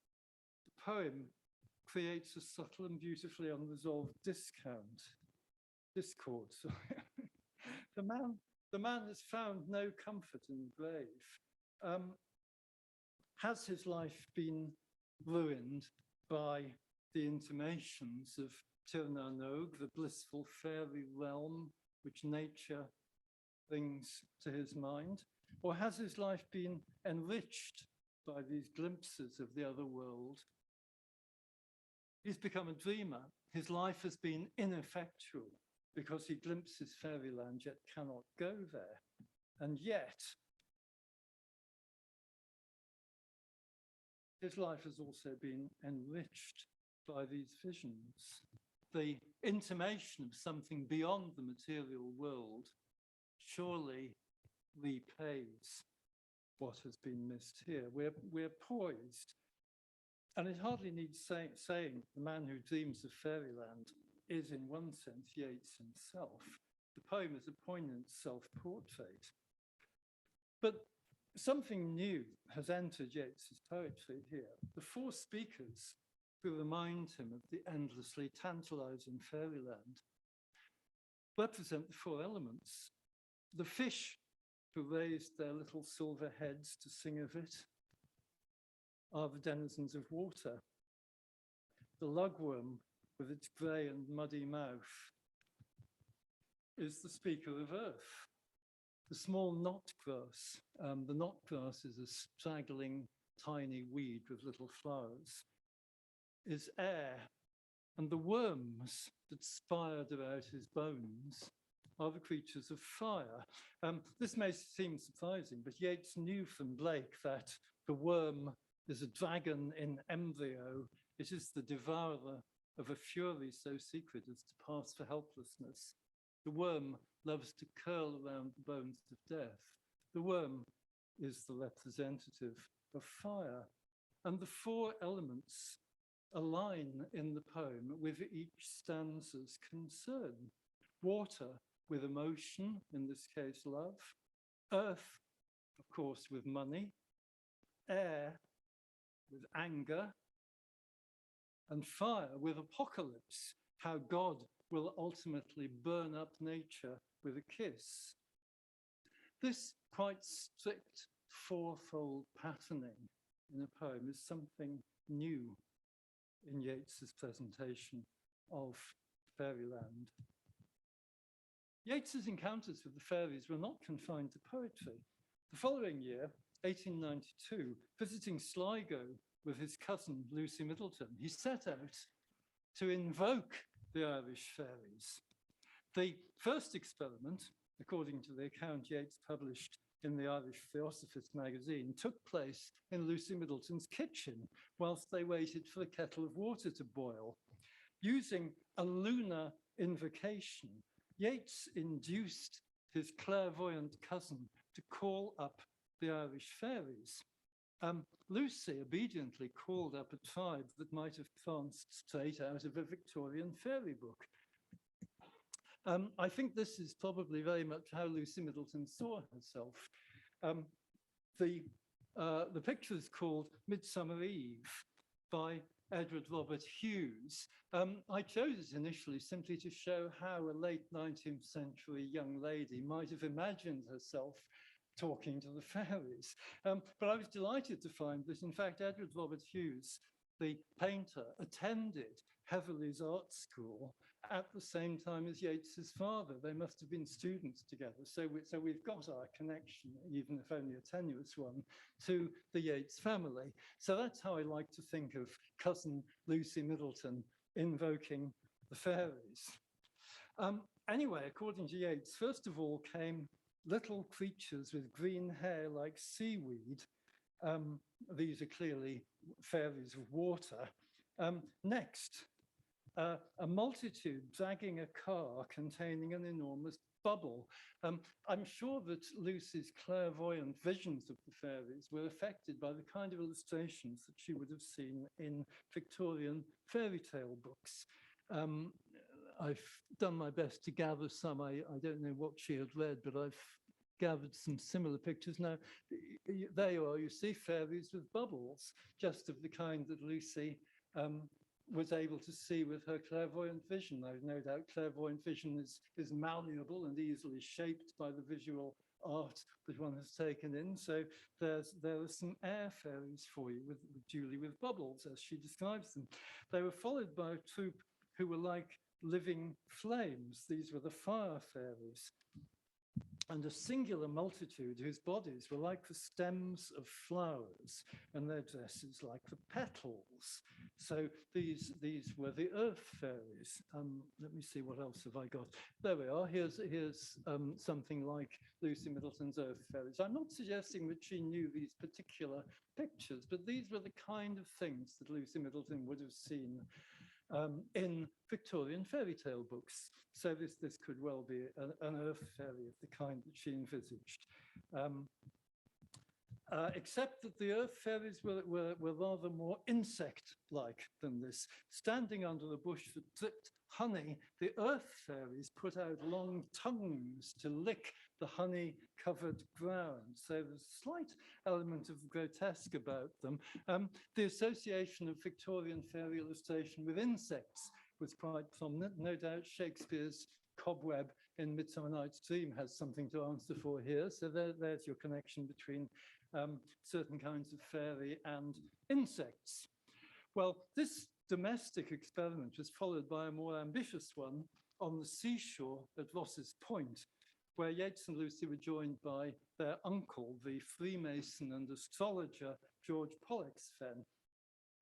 the poem creates a subtle and beautifully unresolved discord. The man has found no comfort in the grave. Has his life been ruined by the intimations of Tirnanog, the blissful fairy realm which nature brings to his mind? Or has his life been enriched by these glimpses of the other world? He's become a dreamer. His life has been ineffectual because he glimpses fairyland yet cannot go there. And yet, his life has also been enriched by these visions. The intimation of something beyond the material world surely repays what has been missed here. We're poised. And it hardly needs saying the man who dreams of fairyland is, in one sense, Yeats himself. The poem is a poignant self-portrait. But something new has entered Yeats's poetry here. The four speakers who remind him of the endlessly tantalizing fairyland represent the four elements. The fish who raised their little silver heads to sing of it are the denizens of water. The lugworm with its grey and muddy mouth is the speaker of earth. The small knot grass, the knot grass is a straggling tiny weed with little flowers, is air. And the worms that spired about his bones are the creatures of fire. This may seem surprising, but Yeats knew from Blake that the worm is a dragon in embryo. It is the devourer of a fury so secret as to pass for helplessness. The worm loves to curl around the bones of death. The worm is the representative of fire. And the four elements align in the poem with each stanza's concern. Water with emotion, in this case love. Earth, of course, with money. Air with anger. And fire with apocalypse, how God will ultimately burn up nature with a kiss. This quite strict fourfold patterning in a poem is something new in Yeats's presentation of Fairyland. Yeats's encounters with the fairies were not confined to poetry. The following year, 1892, visiting Sligo with his cousin Lucy Middleton, he set out to invoke the Irish fairies. The first experiment, according to the account Yeats published in the Irish Theosophist magazine, took place in Lucy Middleton's kitchen whilst they waited for a kettle of water to boil. Using a lunar invocation, Yeats induced his clairvoyant cousin to call up the Irish fairies. Lucy obediently called up a tribe that might have pranced straight out of a Victorian fairy book. I think this is probably very much how Lucy Middleton saw herself. The picture is called Midsummer Eve by Edward Robert Hughes. I chose it initially simply to show how a late 19th century young lady might have imagined herself talking to the fairies. But I was delighted to find that, in fact, Edward Robert Hughes, the painter, attended Heatherley's art school at the same time as Yeats's father. They must have been students together. So we've got our connection, even if only a tenuous one, to the Yeats family. So that's how I like to think of cousin Lucy Middleton invoking the fairies. Anyway, according to Yeats, first of all came little creatures with green hair like seaweed. These are clearly fairies of water. Next, a multitude dragging a car containing an enormous bubble. I'm sure that Lucy's clairvoyant visions of the fairies were affected by the kind of illustrations that she would have seen in Victorian fairy tale books. I've done my best to gather some. I don't know what she had read, but I've gathered some similar pictures. Now, there you are, you see fairies with bubbles, just of the kind that Lucy was able to see with her clairvoyant vision. I've no doubt clairvoyant vision is malleable and easily shaped by the visual art that one has taken in. So there are some air fairies for you, duly with bubbles, as she describes them. They were followed by a troop who were like living flames. These were the fire fairies. And a singular multitude whose bodies were like the stems of flowers and their dresses like the petals. So these were the earth fairies. Let me see, what else have I got? There we are. Here's something like Lucy Middleton's earth fairies. I'm not suggesting that she knew these particular pictures, but these were the kind of things that Lucy Middleton would have seen in Victorian fairy tale books. So this could well be an earth fairy of the kind that she envisaged. Except that the earth fairies were rather more insect-like than this. Standing under the bush that dripped honey, the earth fairies put out long tongues to lick the honey-covered ground. So there's a slight element of grotesque about them. The association of Victorian fairy illustration with insects was quite prominent. No doubt Shakespeare's cobweb in Midsummer Night's Dream has something to answer for here. So there's your connection between certain kinds of fairy and insects. Well, this domestic experiment was followed by a more ambitious one on the seashore at Ross's Point, where Yeats and Lucy were joined by their uncle, the Freemason and astrologer George Pollexfen.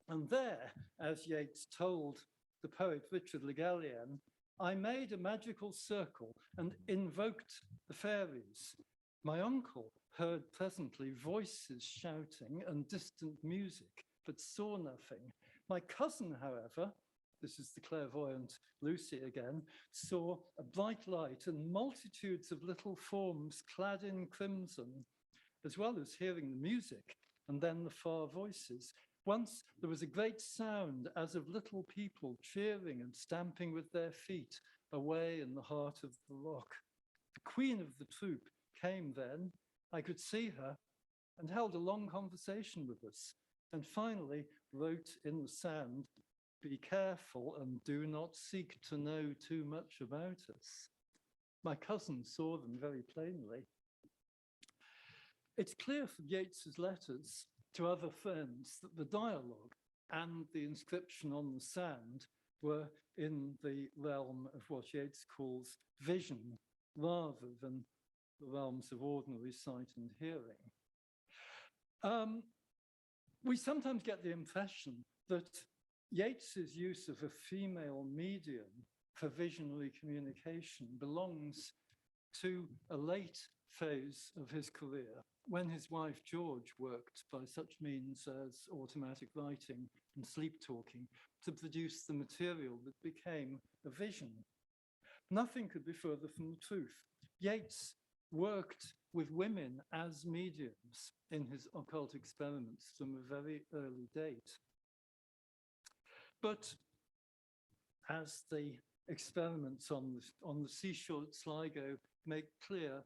And there, as Yeats told the poet Richard Le Gallienne, I made a magical circle and invoked the fairies. My uncle heard presently voices shouting and distant music, but saw nothing. My cousin, however, this is the clairvoyant Lucy again, saw a bright light and multitudes of little forms clad in crimson, as well as hearing the music and then the far voices. Once there was a great sound as of little people cheering and stamping with their feet away in the heart of the rock. The queen of the troop came then. I could see her and held a long conversation with us, and finally wrote in the sand, be careful and do not seek to know too much about us. My cousin saw them very plainly. It's clear from Yeats's letters to other friends that the dialogue and the inscription on the sand were in the realm of what Yeats calls vision, rather than the realms of ordinary sight and hearing. We sometimes get the impression that Yeats's use of a female medium for visionary communication belongs to a late phase of his career, when his wife George worked by such means as automatic writing and sleep talking to produce the material that became a vision. Nothing could be further from the truth. Yeats worked with women as mediums in his occult experiments from a very early date. But as the experiments on the seashore at Sligo make clear,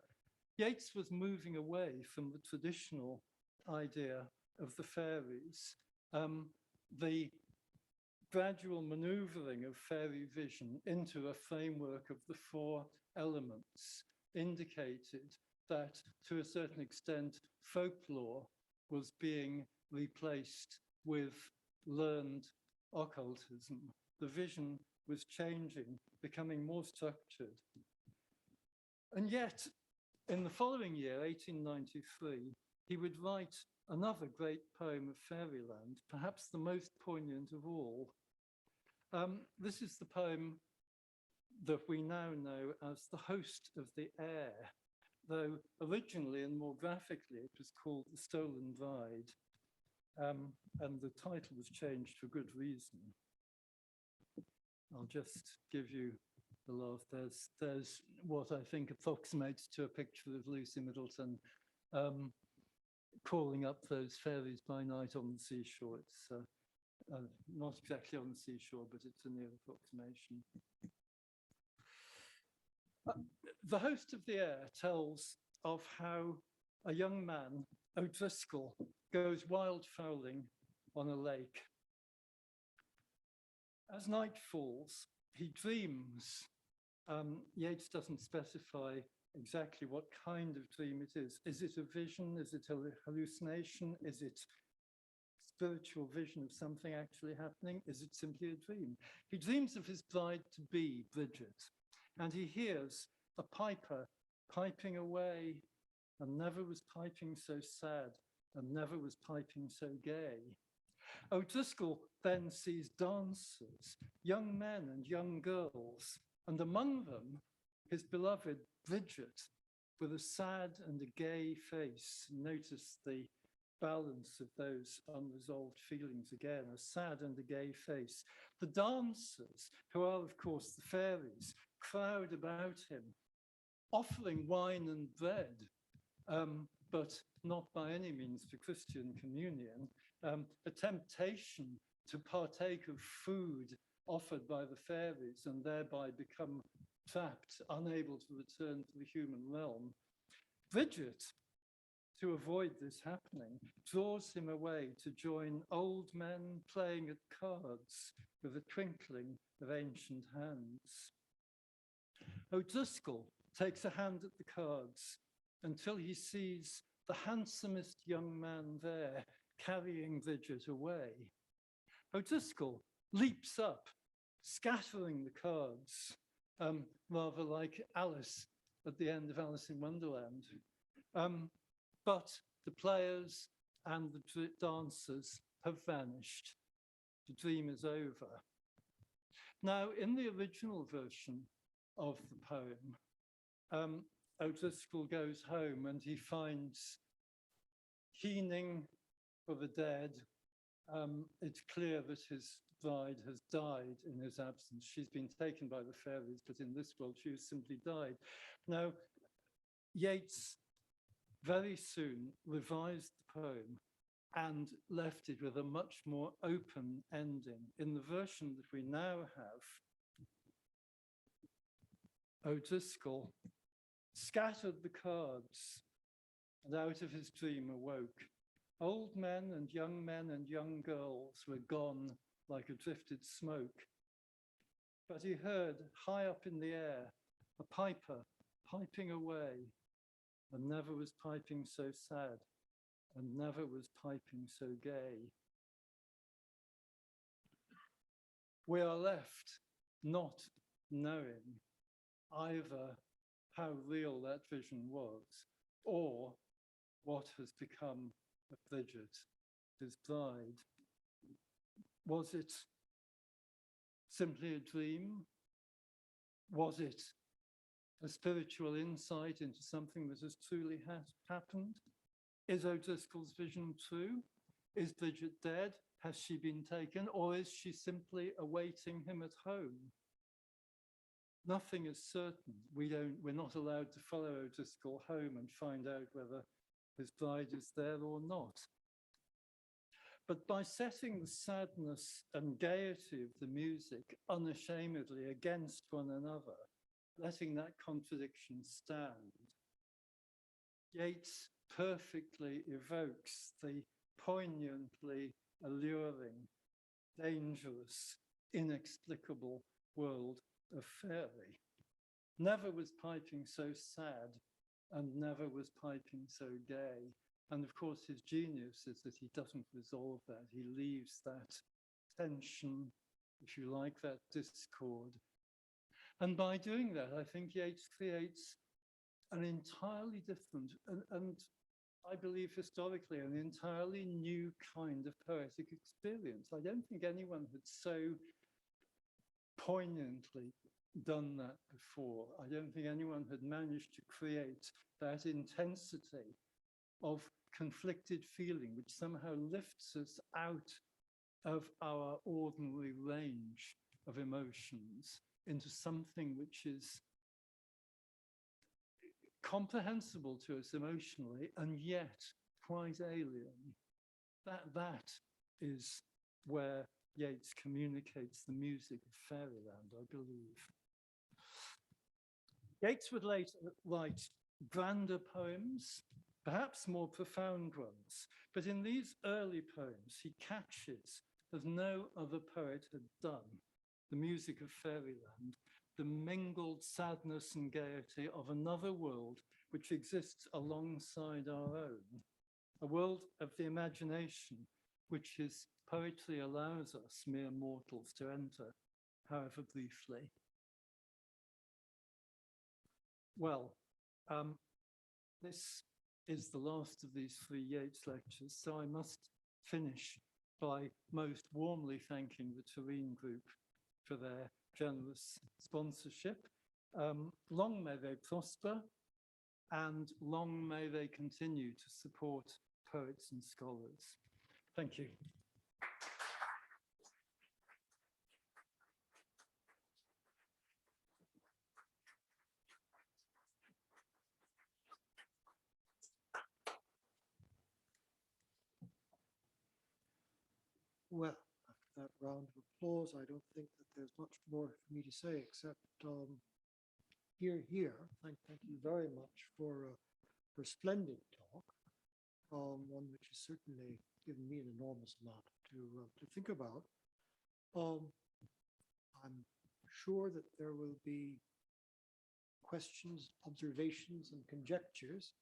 Yeats was moving away from the traditional idea of the fairies. The gradual maneuvering of fairy vision into a framework of the four elements indicated that, to a certain extent, folklore was being replaced with learned occultism. The vision was changing, becoming more structured. And yet, in the following year, 1893, he would write another great poem of Fairyland, perhaps the most poignant of all. This is the poem that we now know as The Host of the Air, though originally and more graphically it was called The Stolen Bride, and the title was changed for good reason. I'll just give you the last. There's what I think approximates to a picture of Lucy Middleton calling up those fairies by night on the seashore. It's not exactly on the seashore, but it's a near approximation. The Host of the Air tells of how a young man, O'Driscoll, goes wildfowling on a lake. As night falls, he dreams. Yeats doesn't specify exactly what kind of dream it is. Is it a vision? Is it a hallucination? Is it spiritual vision of something actually happening? Is it simply a dream? He dreams of his bride-to-be, Bridget, and he hears a piper piping away, and never was piping so sad, and never was piping so gay. O'Driscoll then sees dancers, young men and young girls, and among them, his beloved Bridget, with a sad and a gay face. Notice the balance of those unresolved feelings again, a sad and a gay face. The dancers, who are, of course, the fairies, crowd about him, offering wine and bread, but not by any means for Christian communion, a temptation to partake of food offered by the fairies and thereby become trapped, unable to return to the human realm. Bridget, to avoid this happening, draws him away to join old men playing at cards with the twinkling of ancient hands. O'Driscoll takes a hand at the cards until he sees the handsomest young man there carrying Bridget away. O'Driscoll leaps up, scattering the cards, rather like Alice at the end of Alice in Wonderland. But the players and the dancers have vanished. The dream is over. Now, in the original version of the poem, O'Driscoll goes home and he finds keening for the dead. It's clear that his bride has died in his absence. She's been taken by the fairies, but in this world, she has simply died. Now, Yeats very soon revised the poem and left it with a much more open ending. In the version that we now have, O'Driscoll scattered the cards and out of his dream awoke. Old men and young girls were gone like a drifted smoke. But he heard high up in the air a piper piping away, and never was piping so sad, and never was piping so gay. We are left not knowing either how real that vision was or what has become of Bridget, his bride. Was it simply a dream? Was it a spiritual insight into something that has truly happened? Is O'Driscoll's vision true? Is Bridget dead? Has she been taken? Or is she simply awaiting him at home? Nothing is certain. We're not allowed to follow O'Driscoll home and find out whether his bride is there or not. But by setting the sadness and gaiety of the music unashamedly against one another, letting that contradiction stand, Yeats perfectly evokes the poignantly alluring, dangerous, inexplicable world of fairy. Never was piping so sad, and never was piping so gay. And of course, his genius is that he doesn't resolve that. He leaves that tension, if you like, that discord. And by doing that, I think Yeats creates an entirely different, and I believe historically, an entirely new kind of poetic experience. I don't think anyone had so poignantly done that before. I don't think anyone had managed to create that intensity of conflicted feeling, which somehow lifts us out of our ordinary range of emotions into something which is comprehensible to us emotionally and yet quite alien. That is where Yeats communicates the music of Fairyland, I believe. Yeats would later write grander poems, perhaps more profound ones, but in these early poems, he catches, as no other poet had done, the music of Fairyland, the mingled sadness and gaiety of another world which exists alongside our own, a world of the imagination which his poetry allows us mere mortals to enter, however briefly. Well, this is the last of these 3 Yeats lectures, so I must finish by most warmly thanking the Turin Group for their generous sponsorship. Long may they prosper, and long may they continue to support poets and scholars. Thank you. Well, after that round of applause, I don't think that there's much more for me to say except hear, hear. Thank you very much for a splendid talk, one which has certainly given me an enormous amount to think about. I'm sure that there will be questions, observations, and conjectures.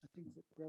I think that Grevel